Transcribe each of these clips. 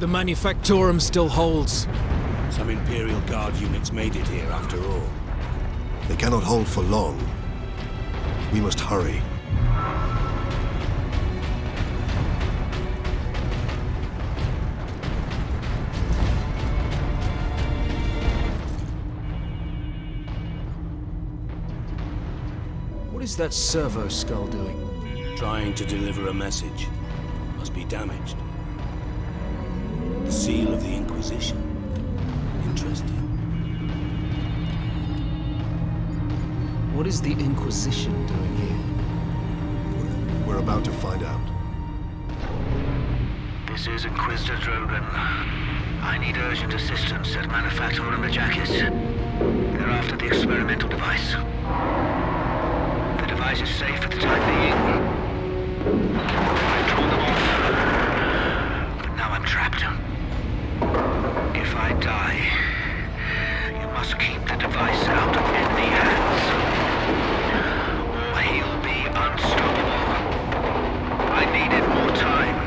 The Manufactorum still holds. Some Imperial Guard units made it here after all. They cannot hold for long. We must hurry. What is that servo skull doing? Trying to deliver a message. Must be damaged. The seal of the Inquisition. Interesting. What is the Inquisition doing here? We're about to find out. This is Inquisitor Drogan. I need urgent assistance at Manufactorum Majakis. They're after the experimental device. The device is safe for the time being. I've drawn them off, but now I'm trapped. If I die, you must keep the device out of enemy hands, or he'll be unstoppable. I needed more time.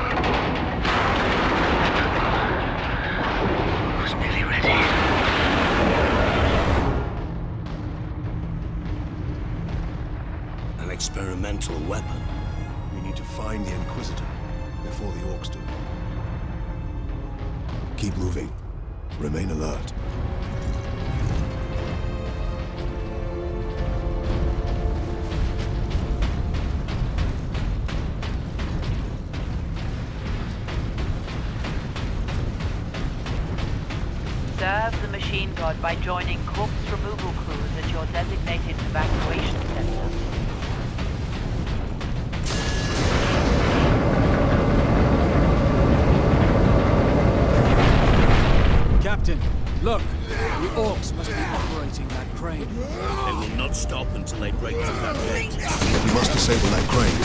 I was nearly ready. An experimental weapon. We need to find the Inquisitor before the Orcs do. Keep moving. Remain alert. Serve the machine god by joining corpse removal crews at your designated evacuation center. Captain, look! The Orcs must be operating that crane. They will not stop until they break through that gate. We must disable that crane.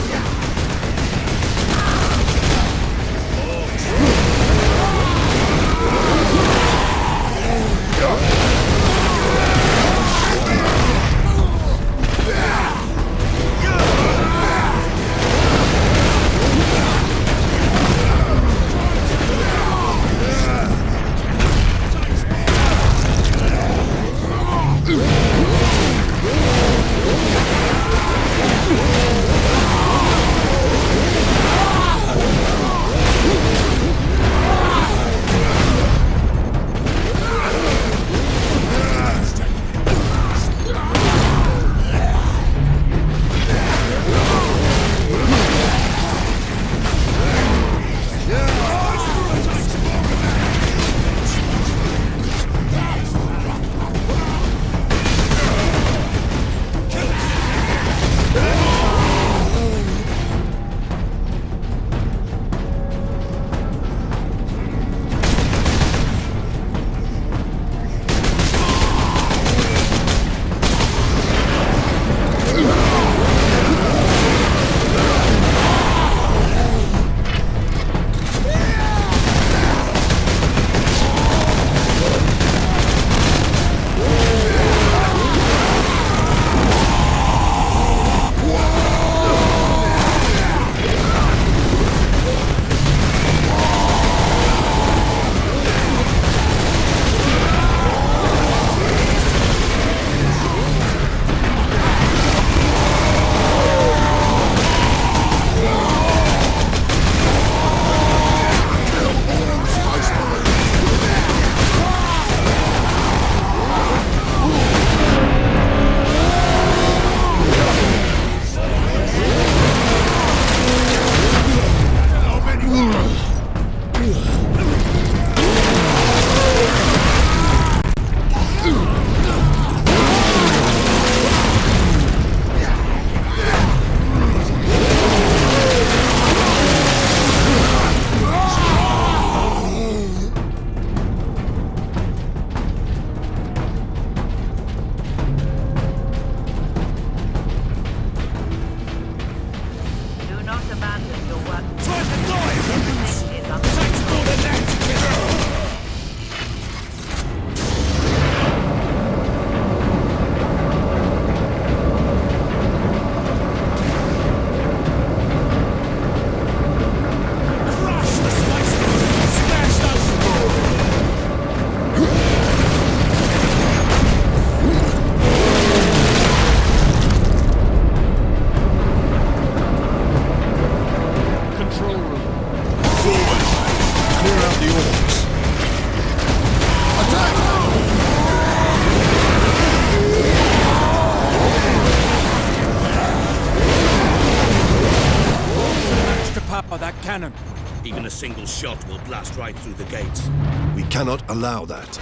single shot will blast right through the gates. We cannot allow that.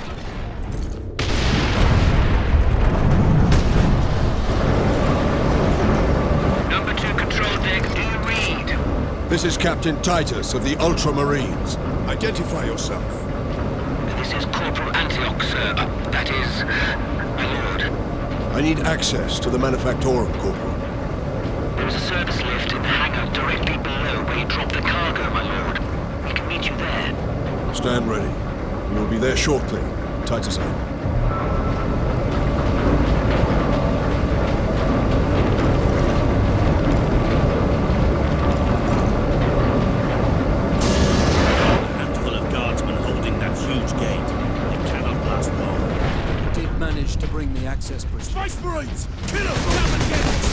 Number 2 control deck, do you read? This is Captain Titus of the Ultramarines. Identify yourself. This is Corporal Antioch, sir. That is, my lord. I need access to the Manufactorum, Corporal. There is a service lift in the hangar directly below where you drop the cargo, my lord. We can meet you there. Stand ready. We will be there shortly. Titus out. To bring the access bridge. Space Marines! Kill them! Come and get it,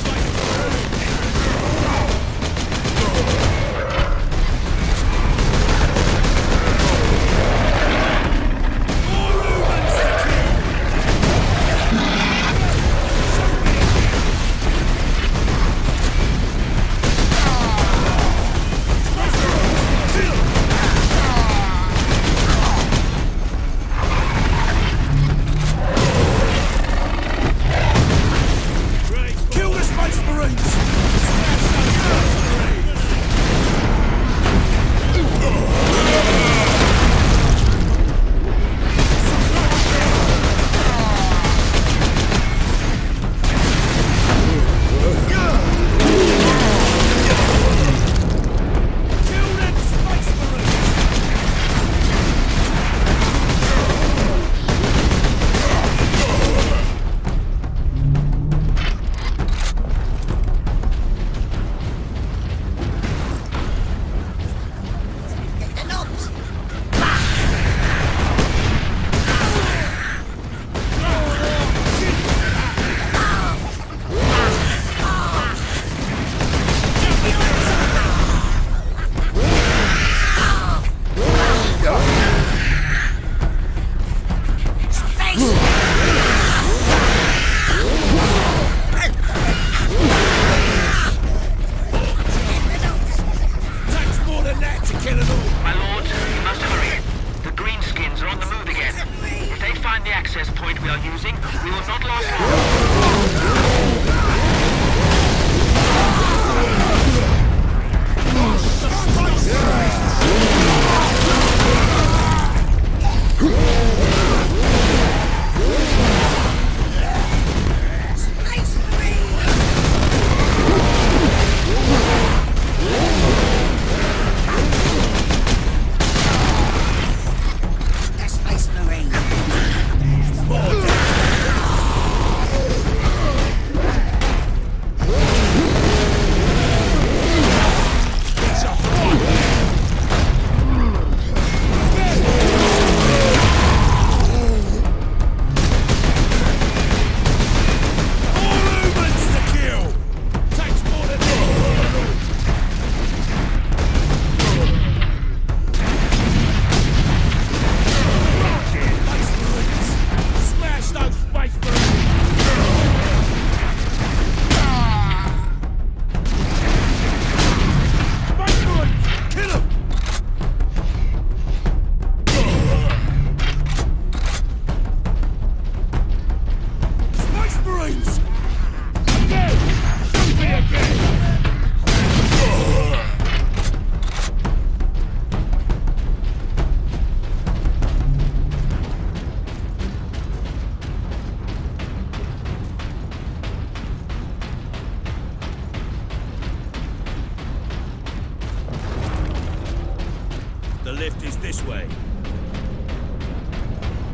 The lift is this way.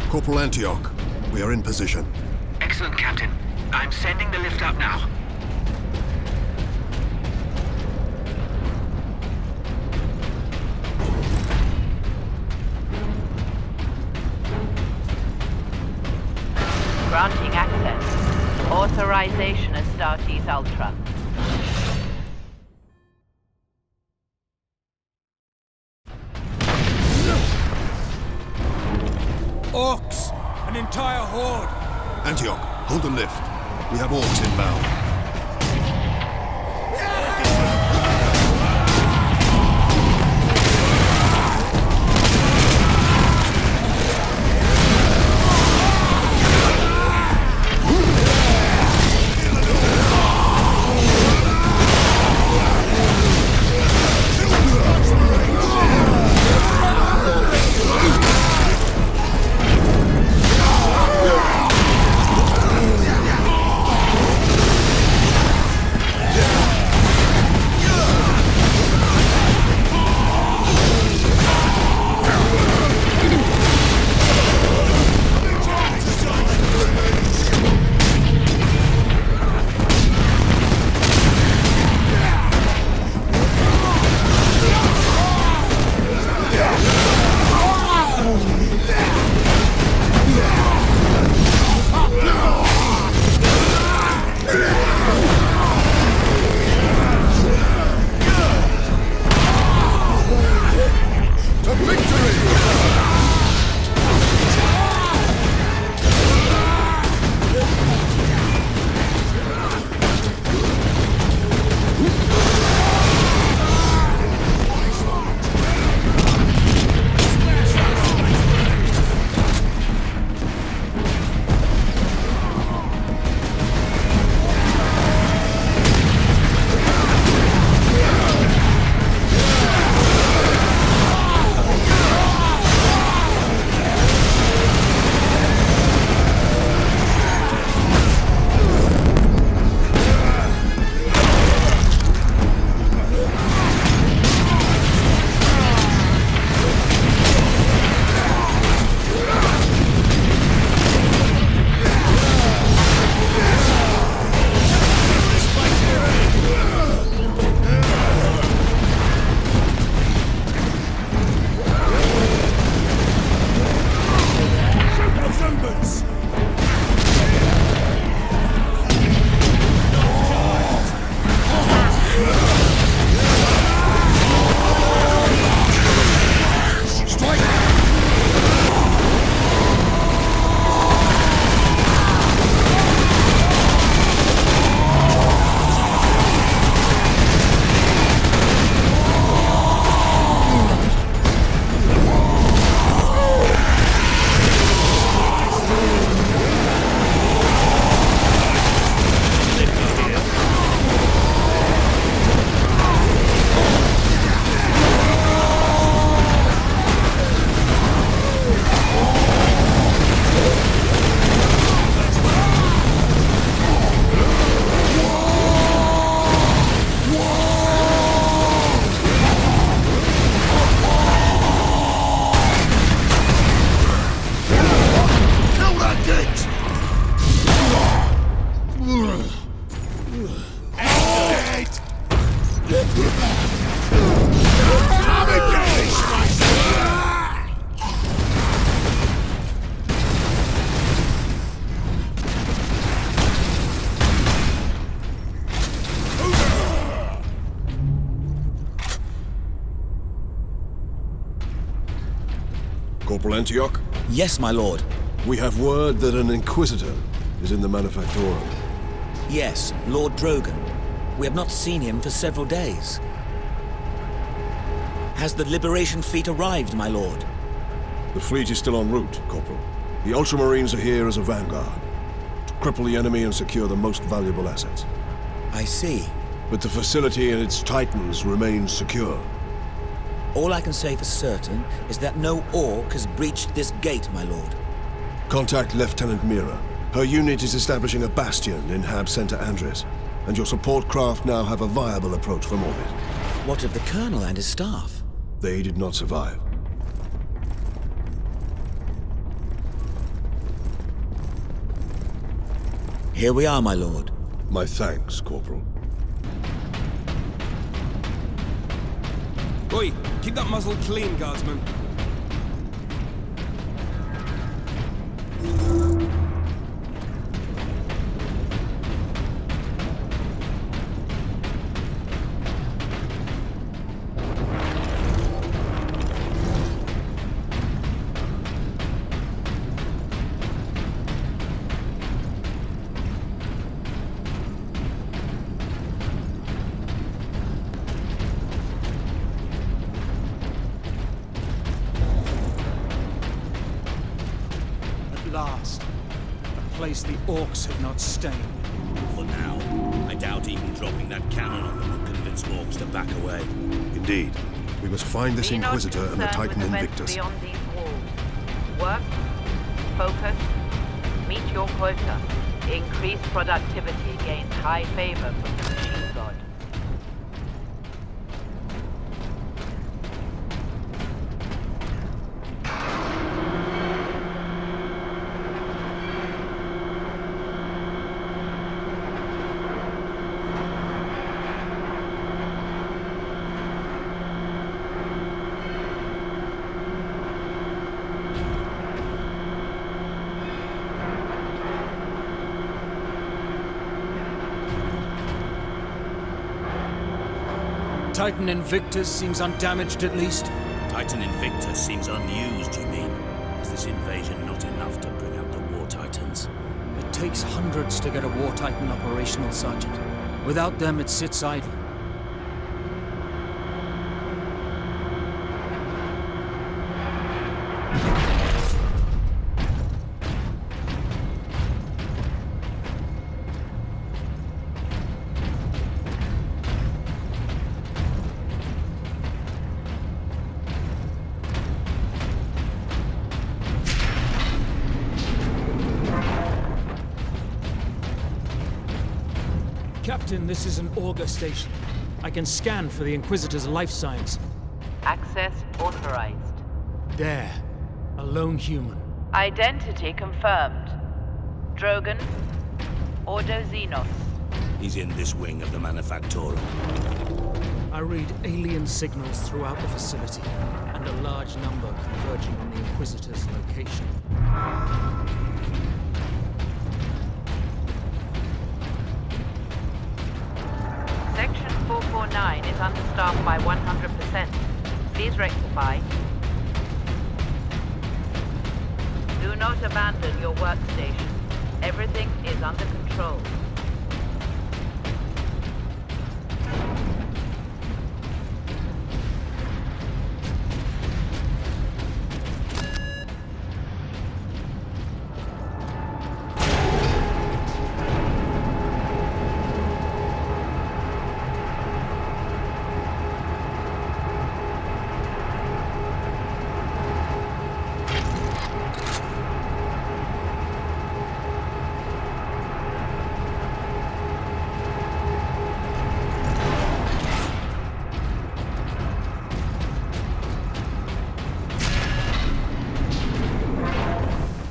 Corporal Antioch, we are in position. Excellent, Captain. I'm sending the lift up now. Granting access. Authorization Astartes Ultra. Orcs! An entire horde! Antioch, hold the lift. We have orcs inbound. Corporal Antioch, Yes, my lord. we have word that an Inquisitor is in the Manufactorum. Yes, Lord Drogan. We have not seen him for several days. Has the Liberation fleet arrived, my lord? The fleet is still en route, Corporal. The Ultramarines are here as a vanguard, to cripple the enemy and secure the most valuable assets. I see. But the facility and its Titans remain secure. All I can say for certain is that no Orc has breached this gate, my lord. Contact Lieutenant Mira. Her unit is establishing a bastion in Hab Center Andres, and your support craft now have a viable approach from orbit. What of the Colonel and his staff? They did not survive. Here we are, my lord. My thanks, Corporal. Oi, keep that muzzle clean, guardsman. Last. A place the Orcs had not stained. For now, I doubt even dropping that cannon on them will convince Orcs to back away. Indeed. We must find this Be not Inquisitor and the concerned Titan with events Invictus. beyond these walls. Work, focus, meet your quota. Increased productivity gains high favor from the machine god. Titan Invictus seems undamaged at least. Titan Invictus seems unused, you mean? Is this invasion not enough to bring out the War Titans? It takes hundreds to get a War Titan operational, Sergeant. Without them, it sits idle. Captain, this is an auger station. I can scan for the Inquisitor's life signs. Access authorized. There. A lone human. Identity confirmed. Drogan, Ordo Xenos. He's in this wing of the Manufactorum. I read alien signals throughout the facility, and a large number converging on the Inquisitor's location. Section 449 is understaffed by 100%. Please rectify. Do not abandon your workstation. Everything is under control.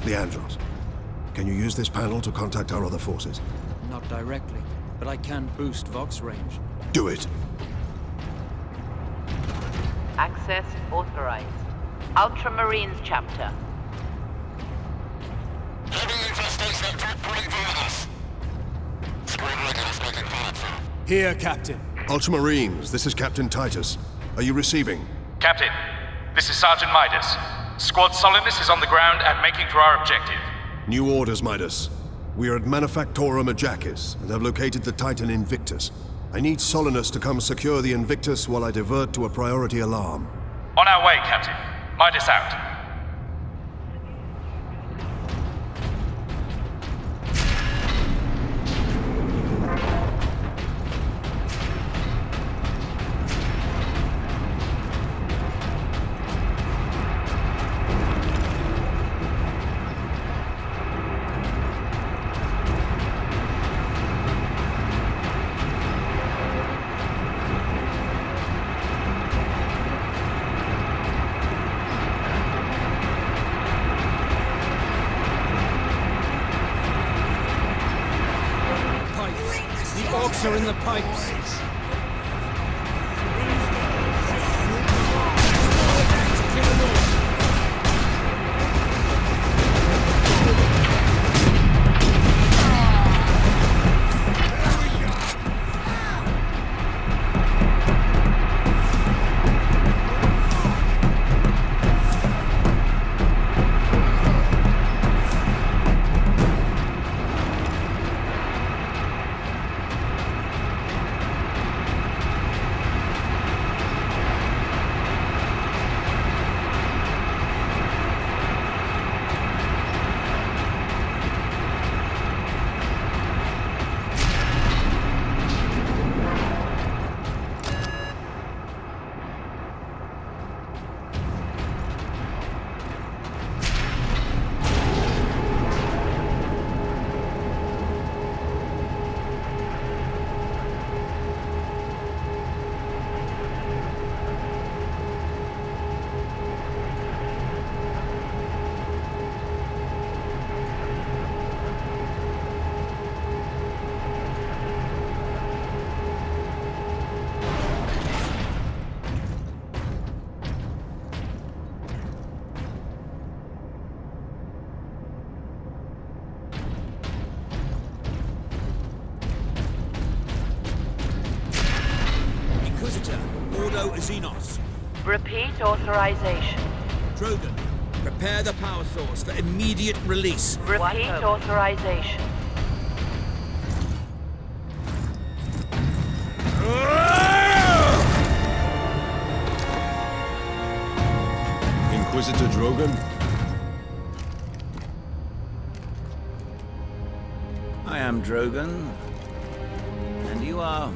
Leandros, can you use this panel to contact our other forces? Not directly, but I can boost Vox range. Do it! Access authorized. Ultramarines chapter. Heavy infestation at Drop Point Vargas. Squad regulars making hard for. Here, Captain. Ultramarines, this is Captain Titus. Are you receiving? Captain, this is Sergeant Midas. Squad Solidus is on the ground and making for our objective. New orders, Midas. We are at Manufactorum Ajakis and have located the Titan Invictus. I need Solinus to come secure the Invictus while I divert to a priority alarm. On our way, Captain. Midas out. Orcs are in the pipes. Xenos. Repeat authorization. Drogon, prepare the power source for immediate release. Repeat authorization. Inquisitor Drogon? I am Drogon. And you are?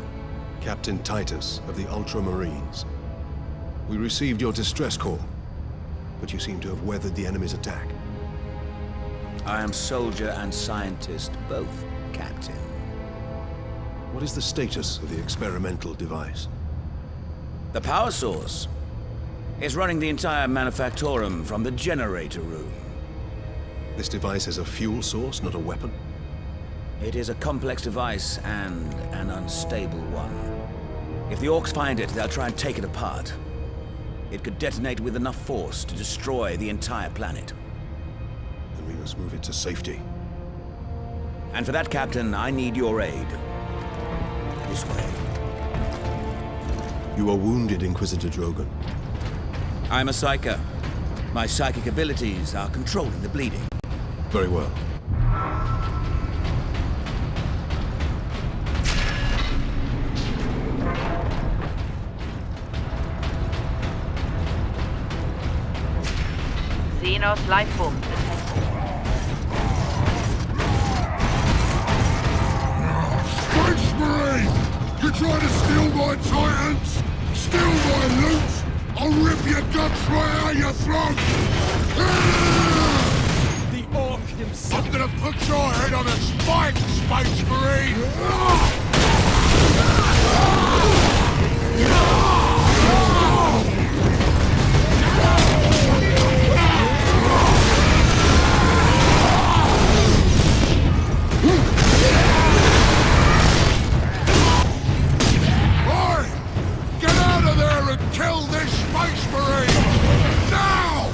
Captain Titus of the Ultramarines. We received your distress call, but you seem to have weathered the enemy's attack. I am soldier and scientist, both, Captain. What is the status of the experimental device? The power source is running the entire Manufactorum from the generator room. This device is a fuel source, not a weapon? It is a complex device and an unstable one. If the Orcs find it, they'll try and take it apart. It could detonate with enough force to destroy the entire planet. Then we must move it to safety. And for that, Captain, I need your aid. This way. You are wounded, Inquisitor Drogon. I'm a psyker. My psychic abilities are controlling the bleeding. Very well. Xenos lifeform detected. Space Marine! You trying to steal my Titans? Steal my loot? I'll rip your guts right out your throat! The Orc himself. I'm gonna put your head on a spike, Space Marine! Kill this Space Marine! Now!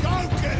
Go get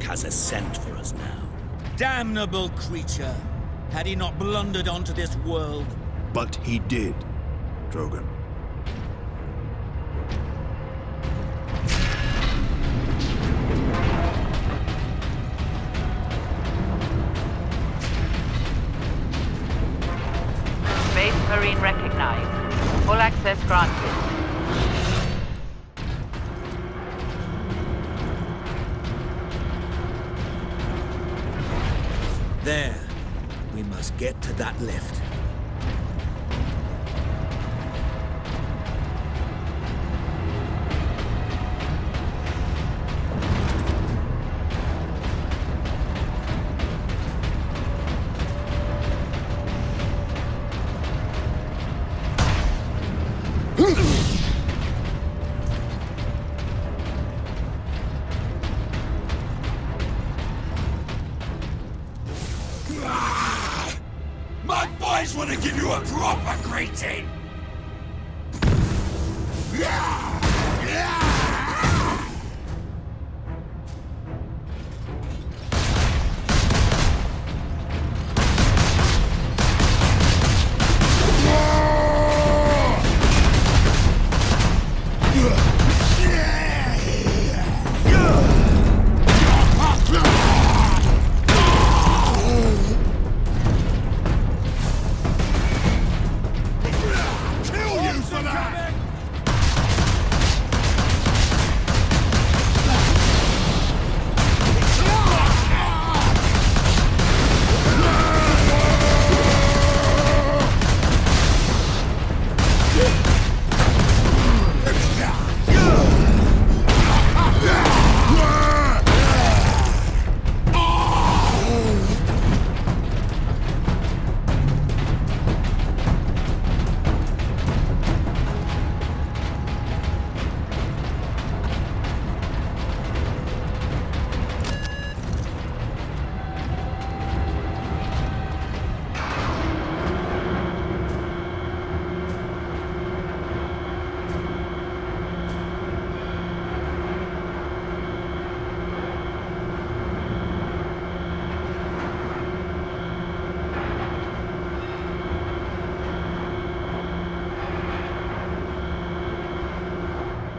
has a scent for us now. Damnable creature! Had he not blundered onto this world? But he did, Drogon. Space Marine recognized. Full access granted. There. We must get to that lift. My boys want to give you a proper greeting!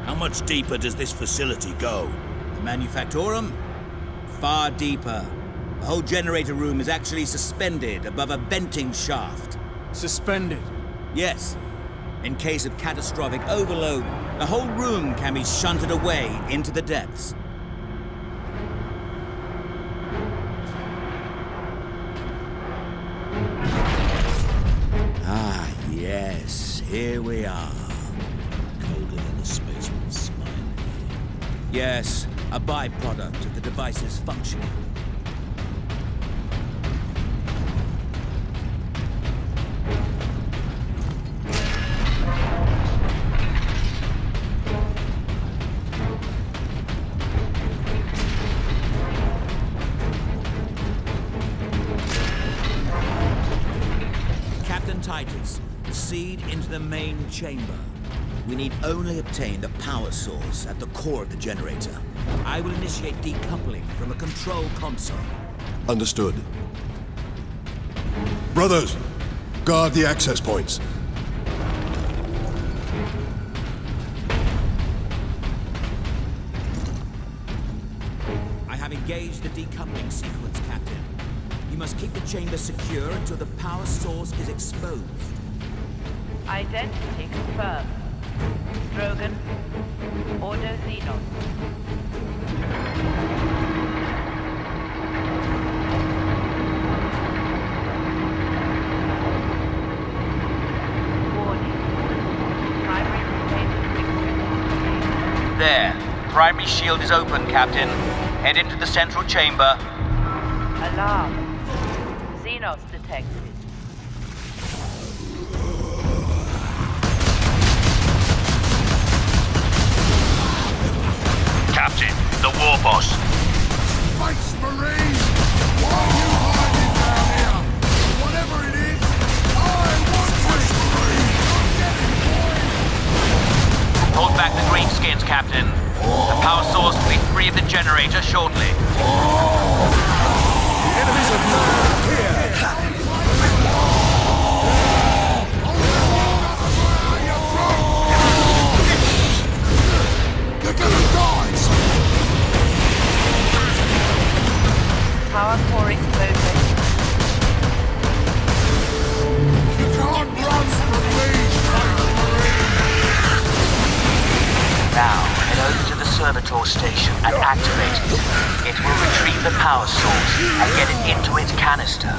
How much deeper does this facility go? The Manufactorum? Far deeper. The whole generator room is actually suspended above a venting shaft. Suspended. Yes. In case of catastrophic overload, the whole room can be shunted away into the depths. Ah, yes. Here we are. Colder than a spaceman's spine. Yes, a byproduct of the device's functioning. Captain Titus, proceed into the main chamber. We need only obtain the power source at the core of the generator. I will initiate decoupling from a control console. Understood. Brothers, guard the access points. I have engaged the decoupling sequence, Captain. You must keep the chamber secure until the power source is exposed. Identity confirmed. Drogon. Order Xenos. Warning. Primary containment fixture. There. Primary shield is open, Captain. Head into the central chamber. Alarm. Xenos detected. Captain, the war boss. Space Marine! Why are you hiding down here? Whatever it is, I want Space Marine! I'm getting bored! Hold back the greenskins, Captain. The power source will be free of the generator shortly. Enemies are now here! They're gonna die! Power core exploding. You can't run from me, Now, head over to the servitor station and activate it. It will retrieve the power source and get it into its canister.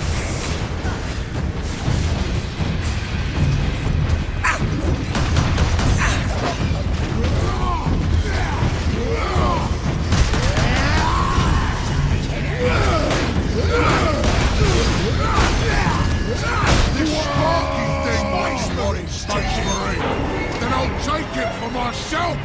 Then I'll take it for myself!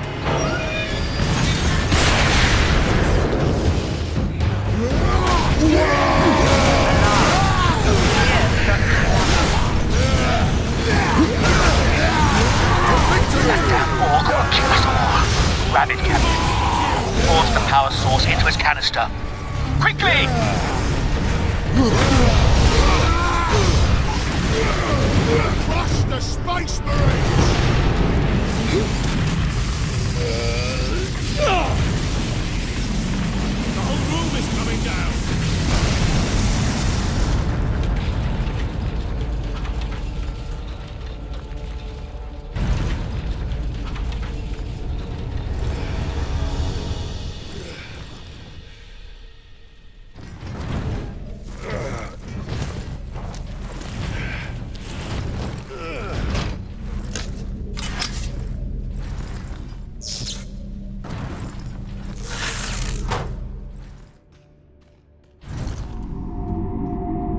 That damn orc will kill us all. Grab it, Captain. Force the power source into its canister. Quickly! Crush the Space Marines! The whole room is coming down!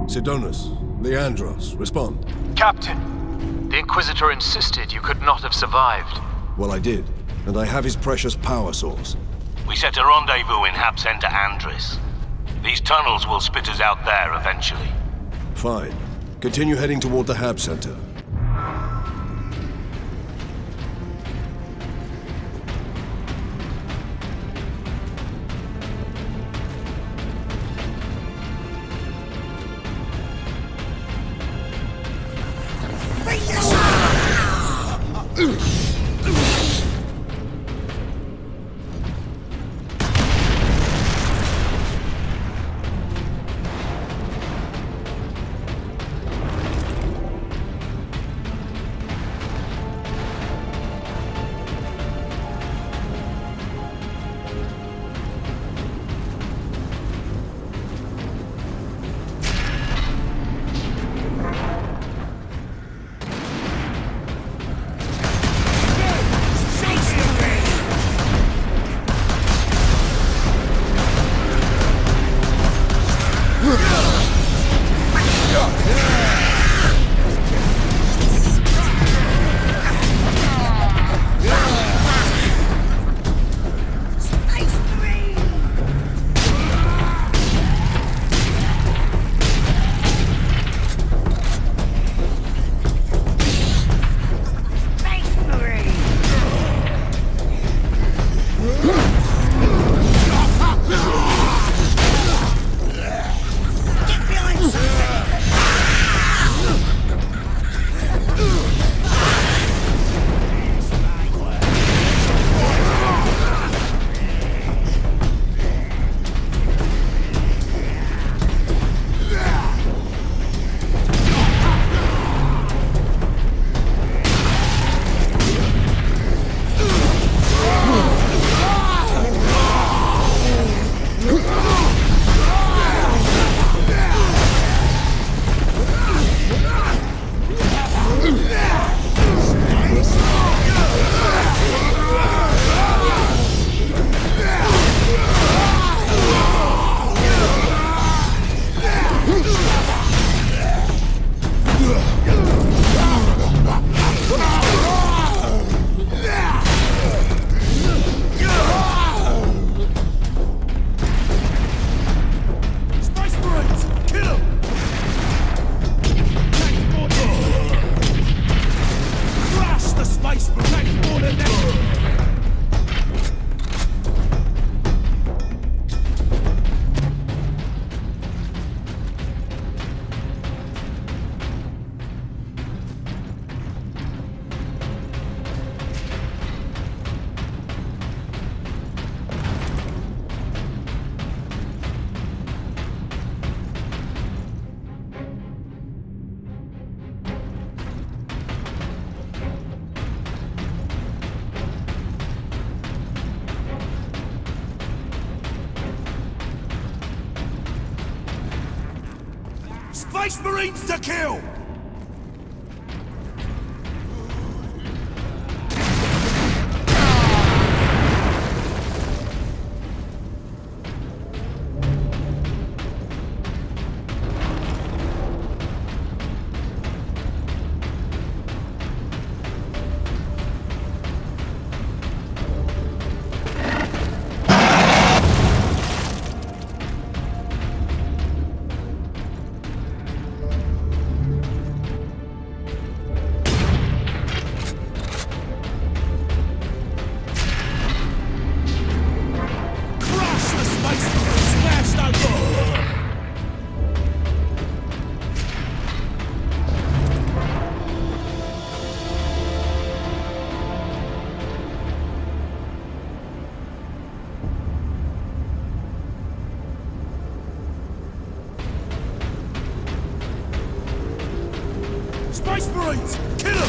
Sidonus, Leandros, respond. Captain, the Inquisitor insisted you could not have survived. Well, I did, and I have his precious power source. We set a rendezvous in Hab Center Andris. These tunnels will spit us out there eventually. Fine. Continue heading toward the Hab Center. Space Marines to kill! Space Marines! Kill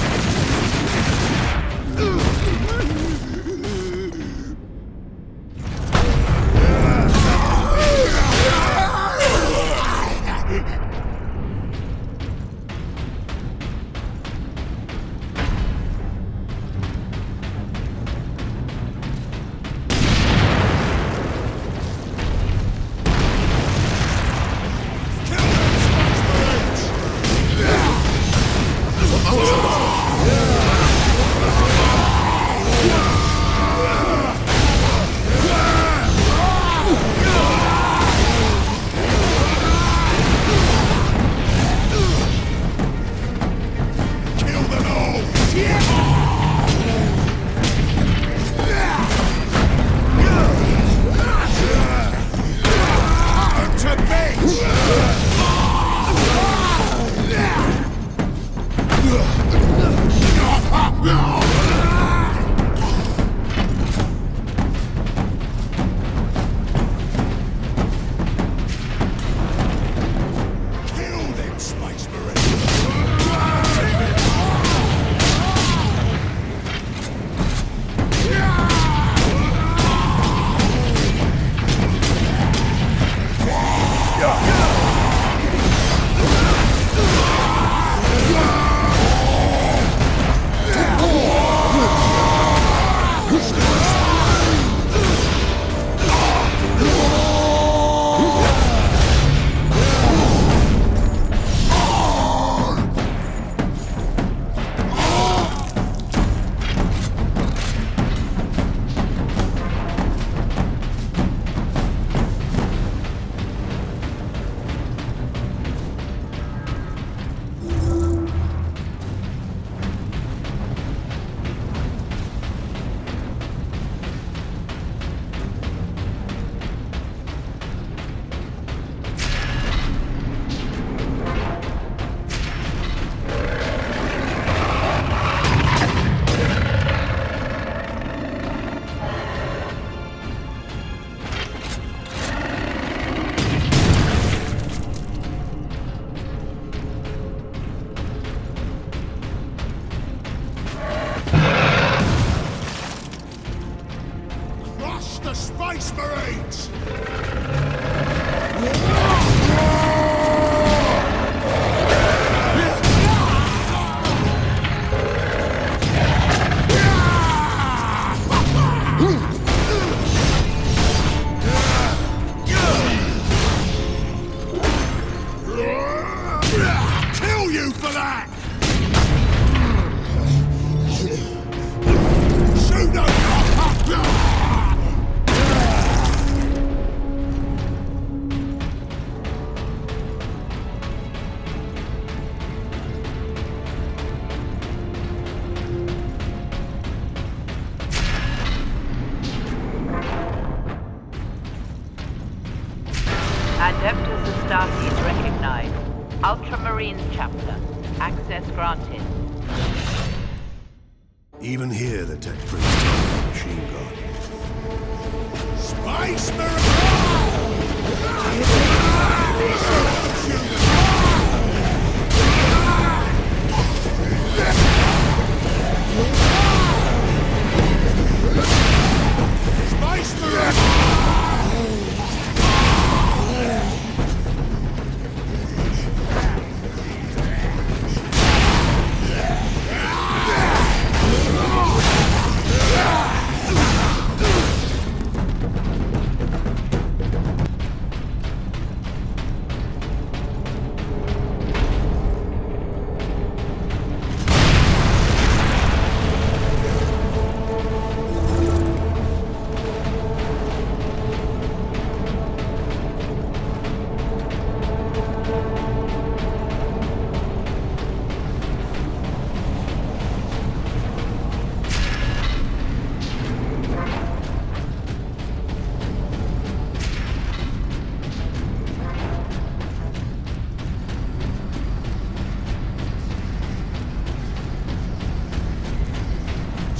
Space Marines! Kill you for that! Shoot them! Adeptus Astartes recognized. Ultramarines chapter. Access granted. Even here, the tech brings down the machine guard. Space Marines!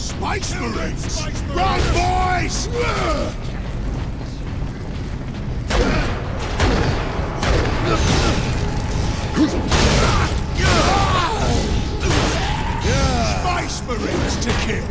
Space Marines! Run, boys! Space Marines to kill!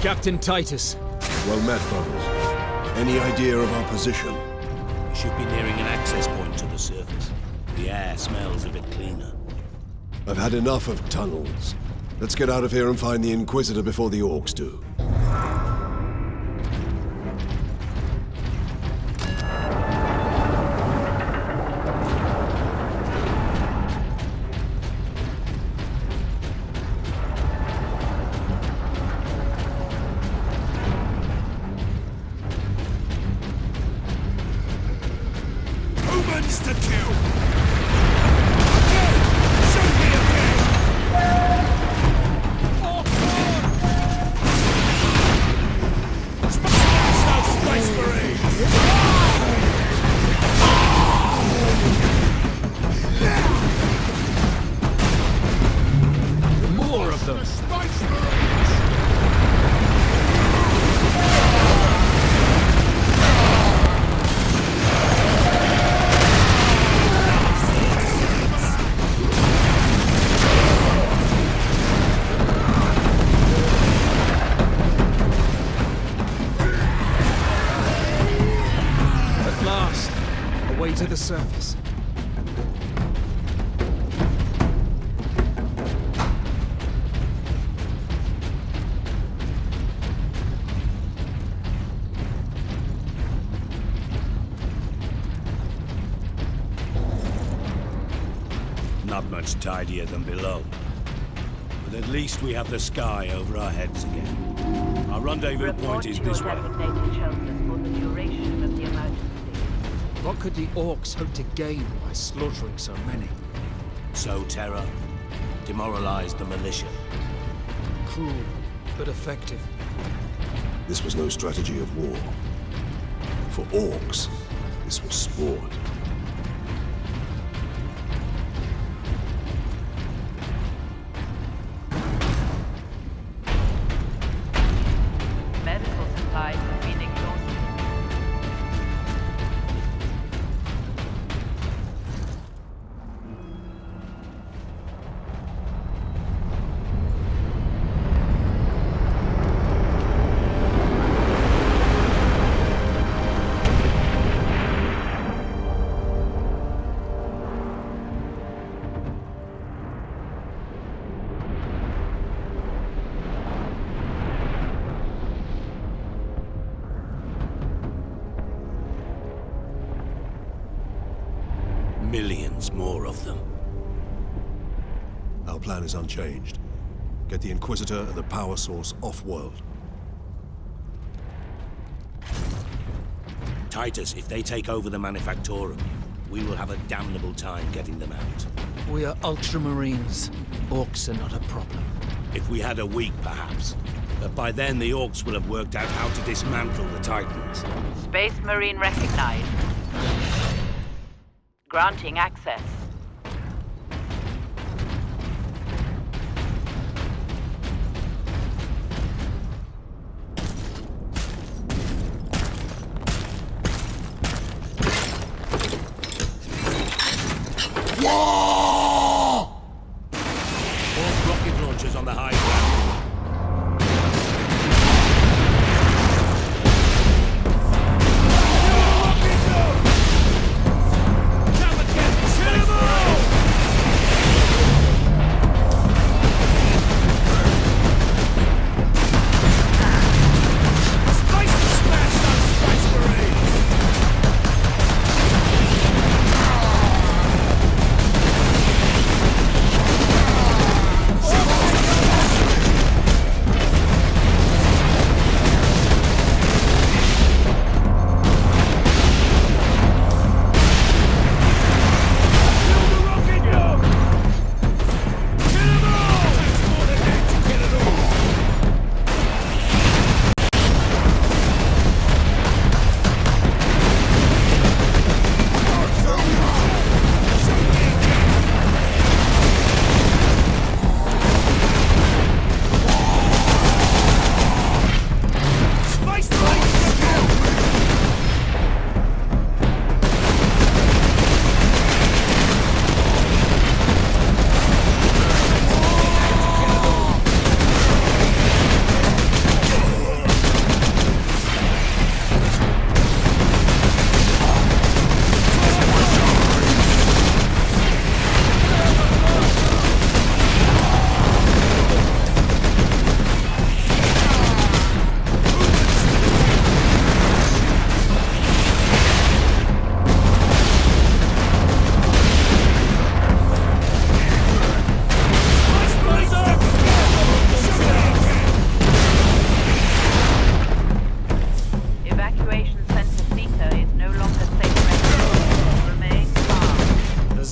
Captain Titus. Well met, brothers. Any idea of our position? We should be nearing an access point to the surface. The air smells a bit cleaner. I've had enough of tunnels. Let's get out of here and find the Inquisitor before the Orcs do. To the surface. Not much tidier than below. But at least we have the sky over our heads again. Our rendezvous point is this way. What could the Orcs hope to gain by slaughtering so many? Sow terror, demoralize the militia. Cruel, but effective. This was no strategy of war. For Orcs, this was sport. millions more of them. Our plan is unchanged. Get the Inquisitor and the power source off-world. Titus, if they take over the Manufactorum, we will have a damnable time getting them out. We are Ultramarines. Orcs are not a problem. If we had a week, perhaps. But by then, the Orcs will have worked out how to dismantle the Titans. Space Marine recognized. Granting access. Orc rocket launchers on the high ground.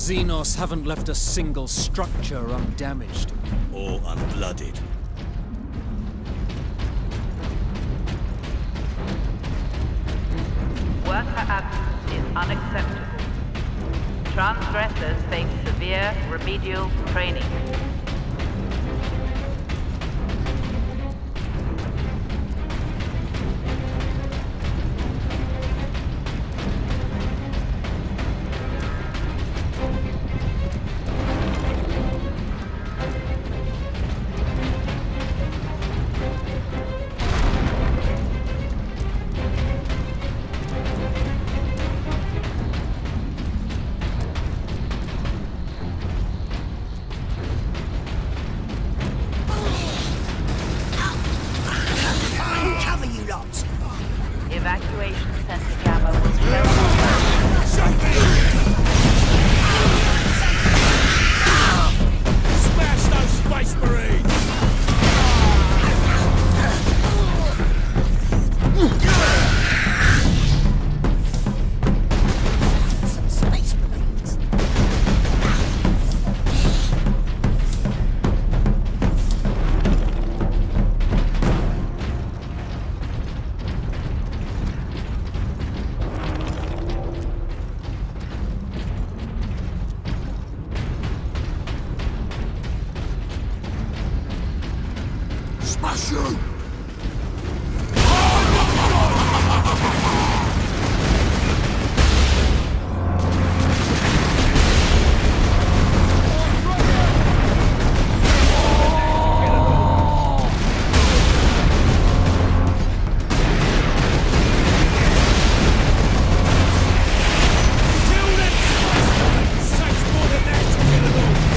Xenos haven't left a single structure undamaged. Or unblooded. Worker absence is unacceptable. Transgressors face severe remedial training. Evacuation center gamma will Smash those Space Marines! Some Space Marines. Smash you!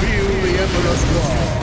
Feel the Emperor's wrath.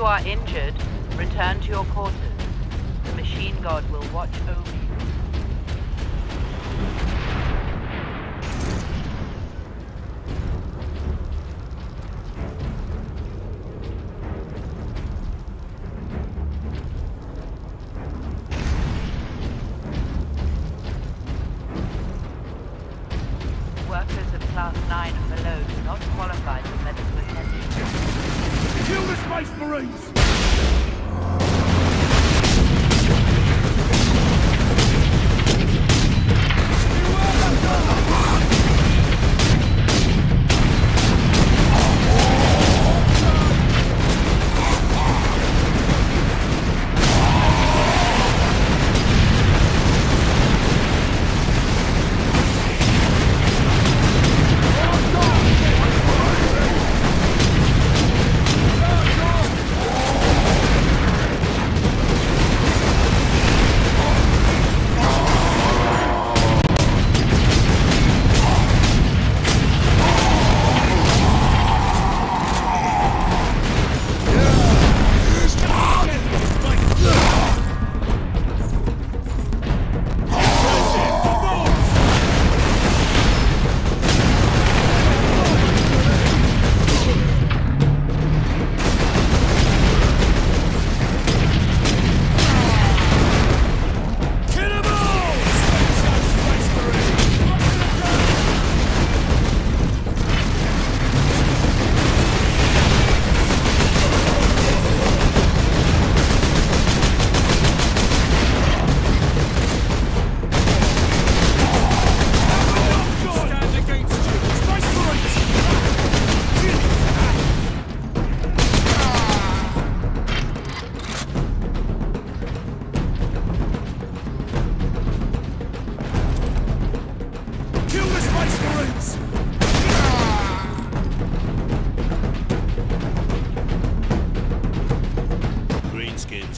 you are injured, return to your quarters. The machine god will watch over you. Workers of Class 9 and below do not qualify for medical attention. Kill the Space Marines!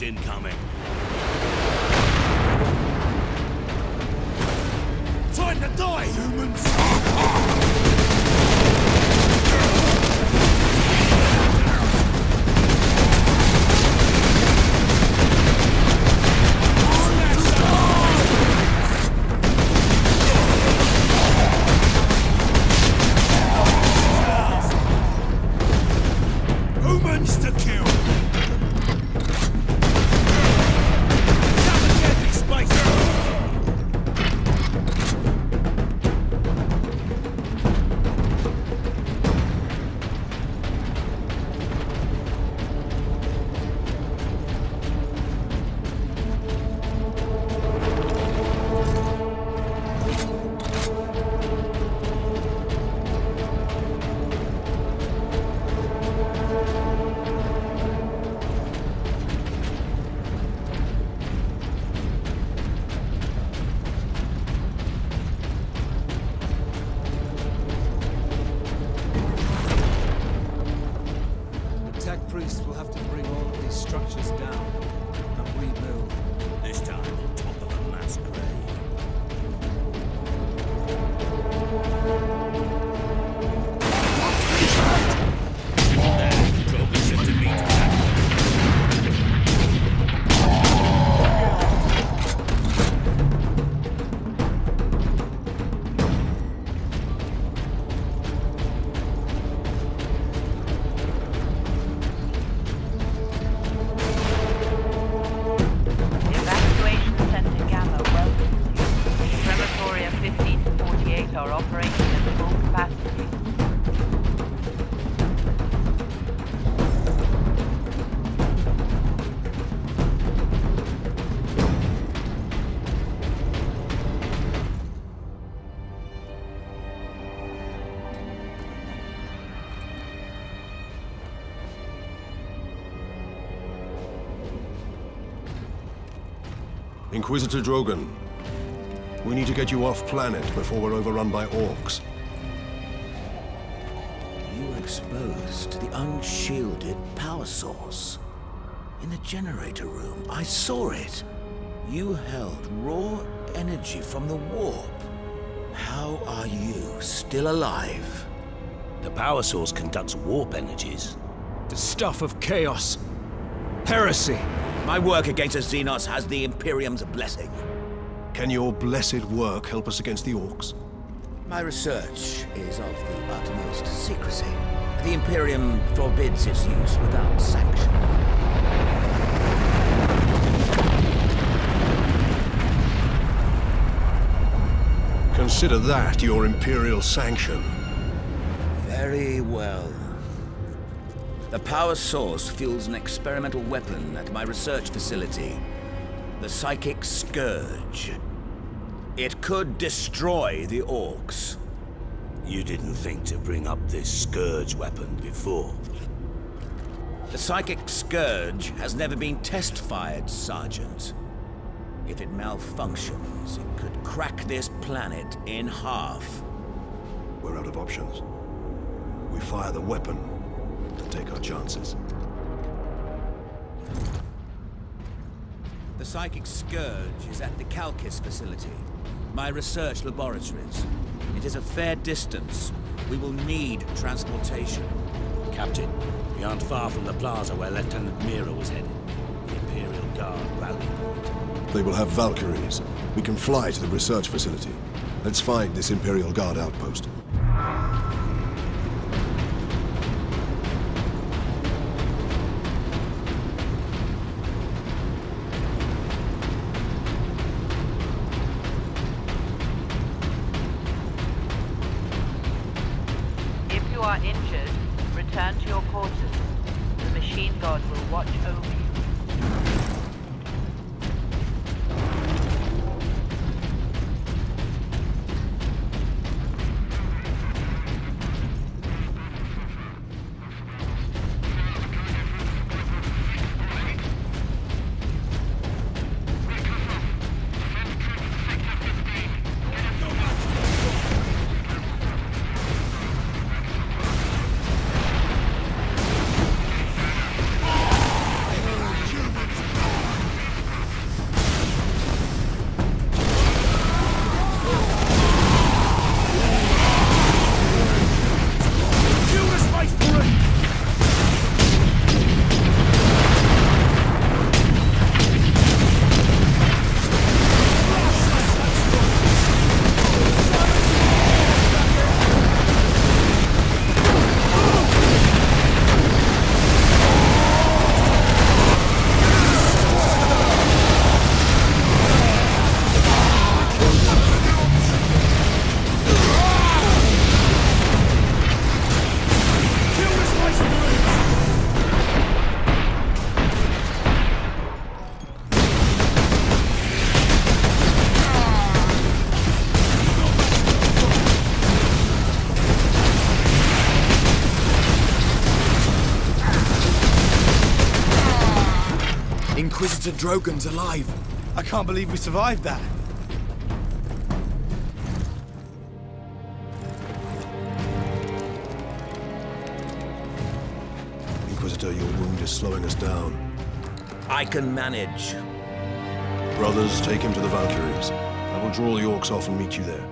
Incoming. Time to die, humans! Humans to kill! Priests will have to bring all of these structures down and rebuild. This time on top of a mass grave. Drogon sent to meet attack. Are operating at full capacity. Inquisitor Drogon, we need to get you off planet before we're overrun by orcs. You were exposed to the unshielded power source. In the generator room, I saw it. You held raw energy from the warp. How are you still alive? The power source conducts warp energies. The stuff of chaos. Heresy! My work against the Xenos has the Imperium's blessing. Can your blessed work help us against the Orcs? My research is of the utmost secrecy. The Imperium forbids its use without sanction. Consider that your Imperial sanction. Very well. The power source fuels an experimental weapon at my research facility. The Psychic Scourge. It could destroy the Orcs. You didn't think to bring up this Scourge weapon before. The Psychic Scourge has never been test-fired, Sergeant. If it malfunctions, it could crack this planet in half. We're out of options. We fire the weapon and take our chances. The Psychic Scourge is at the Calcis facility, my research laboratories. It is a fair distance. We will need transportation. Captain, we aren't far from the plaza where Lieutenant Mira was headed. The Imperial Guard rally point. They will have Valkyries. We can fly to the research facility. Let's find this Imperial Guard outpost. If you are injured, return to your quarters. The machine guard will watch over you. Inquisitor Drogon's alive. I can't believe we survived that. Inquisitor, your wound is slowing us down. I can manage. Brothers, take him to the Valkyries. I will draw the Orcs off and meet you there.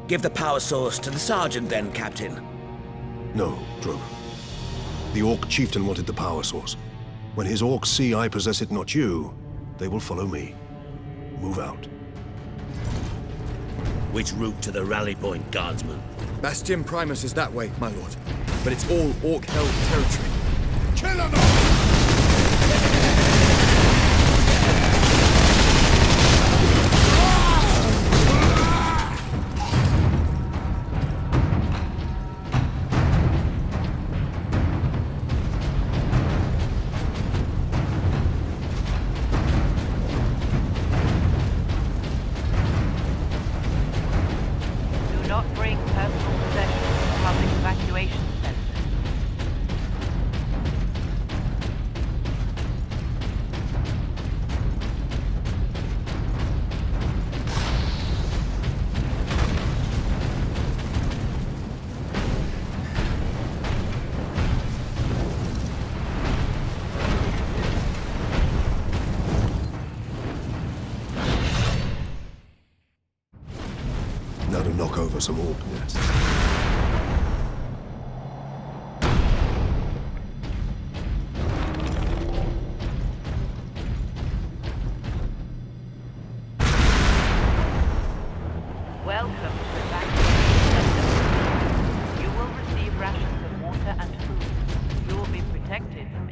Give the power source to the Sergeant then, Captain. No, Drogon. The Orc chieftain wanted the power source. When his Orcs see I possess it, not you, they will follow me. Move out. Which route to the rally point, Guardsman? Bastion Primus is that way, my lord. But it's all Orc-held territory. Kill them all! Now to knock over some Orc nests. Welcome to Evacuation Center. You will receive rations of water and food. You will be protected from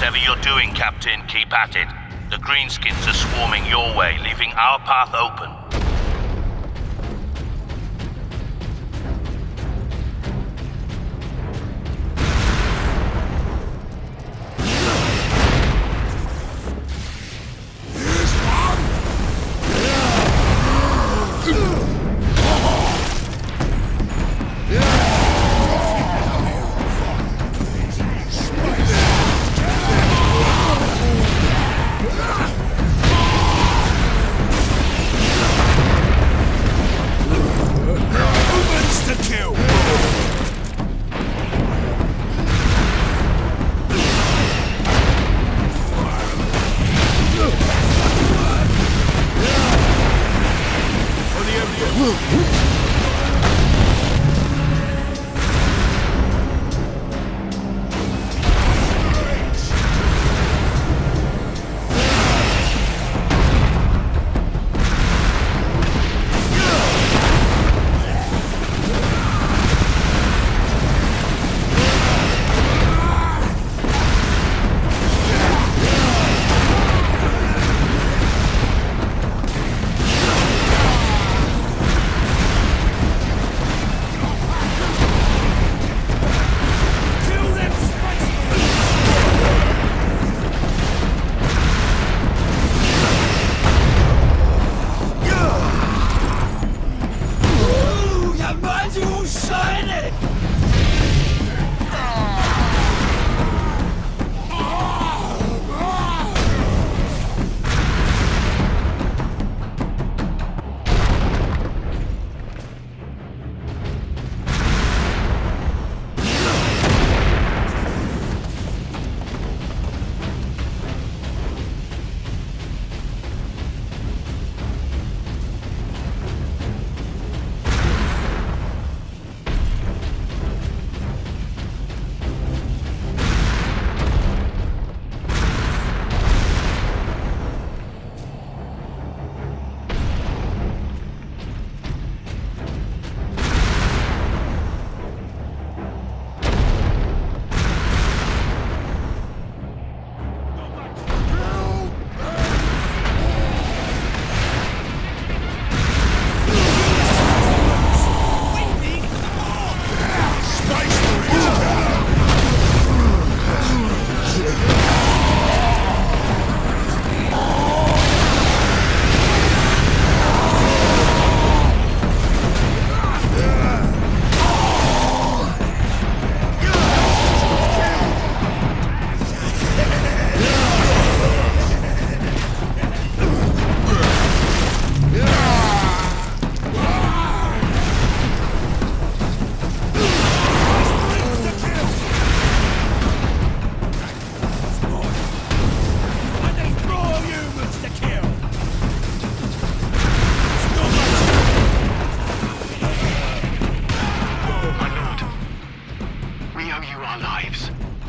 Whatever you're doing, Captain, keep at it. The Greenskins are swarming your way, leaving our path open.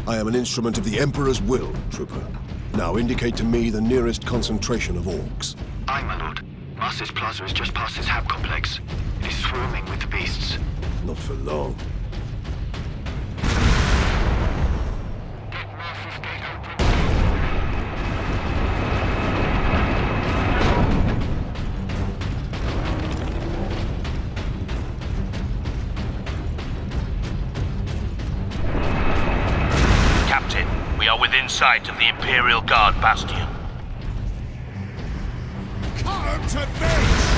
I am an instrument of the Emperor's will, Trooper. Now indicate to me the nearest concentration of orcs. Aye, my lord. Master's Plaza is just past his hab complex. It is swarming with the beasts. Not for long. are within sight of the Imperial Guard bastion. Cut him to bits!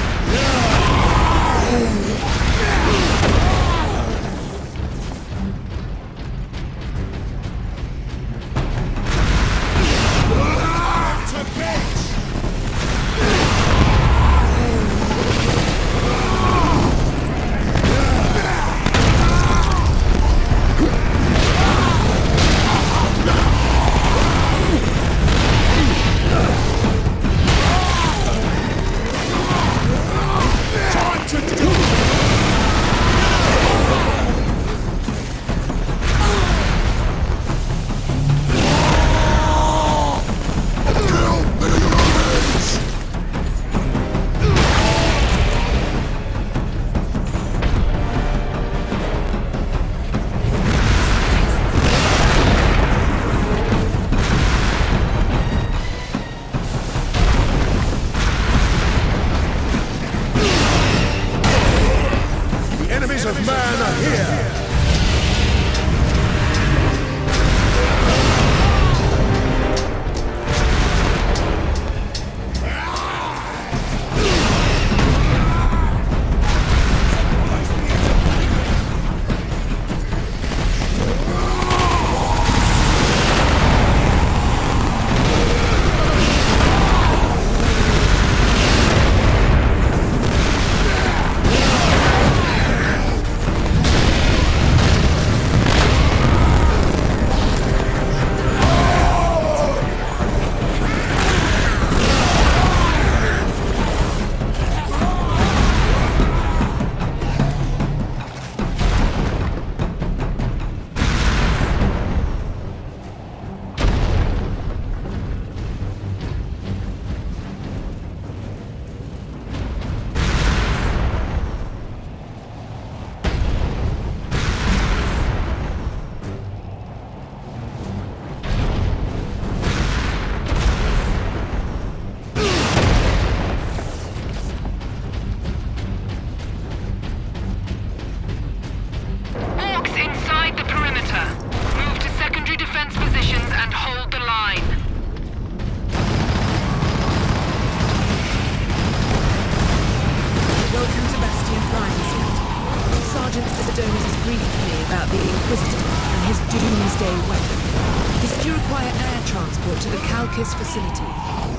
of man are here!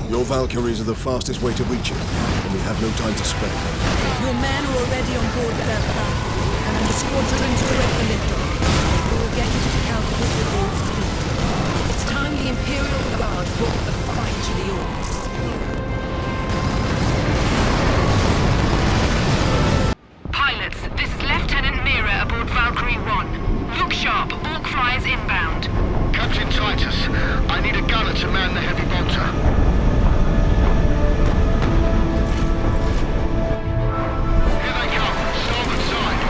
Your Valkyries are the fastest way to reach it, and we have no time to spare. Your men are already on board the aircraft, and the squadron's direct for liftoff. We will get you to the Calcus with all speed. It's time the Imperial Guard brought the fight to the Orcs. Pilots, this is Lieutenant Mira aboard Valkyrie 1. Look sharp, Orc flyers inbound. Captain Titus, I need a gunner to man the heavy bolter. Here they come, starboard side.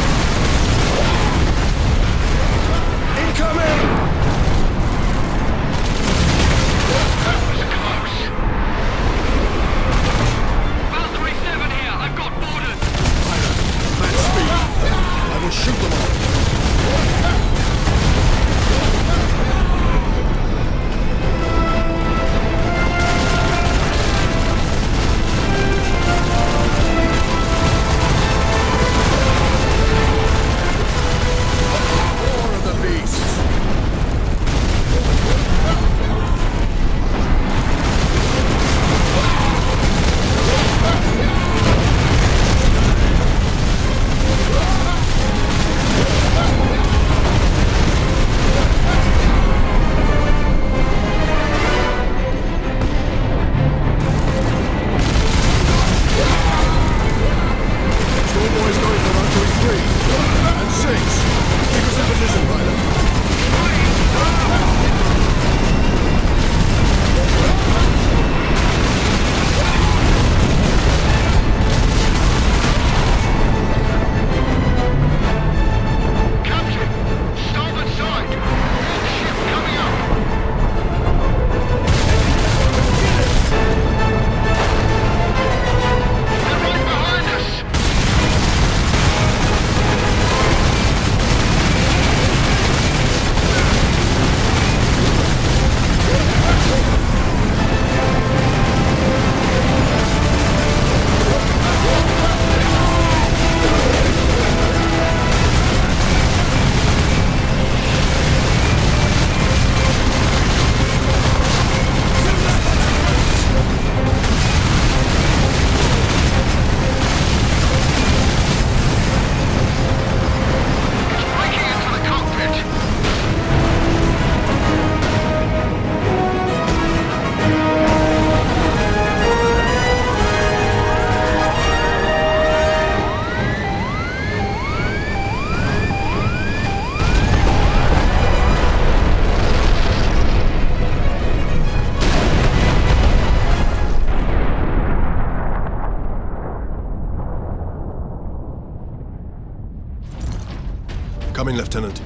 Coming, Lieutenant.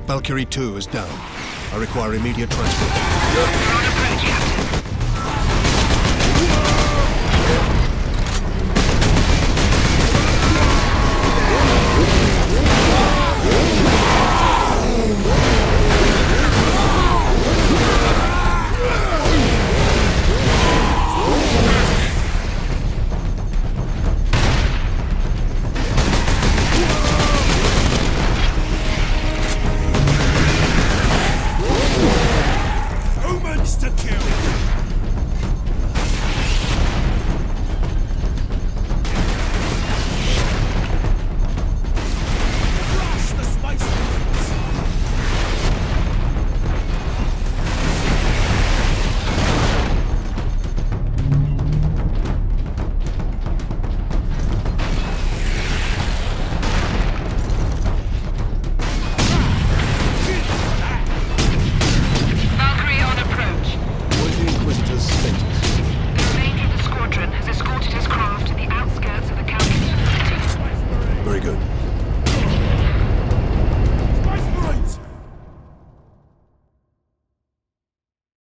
Valkyrie 2 is down. I require immediate transport. On approach, Captain. Humans to kill! Crush the Space Marines! Valkyrie on approach. What is the Inquisitor's status? The remainder of the squadron has escorted his craft to the outskirts of the campus. Very good.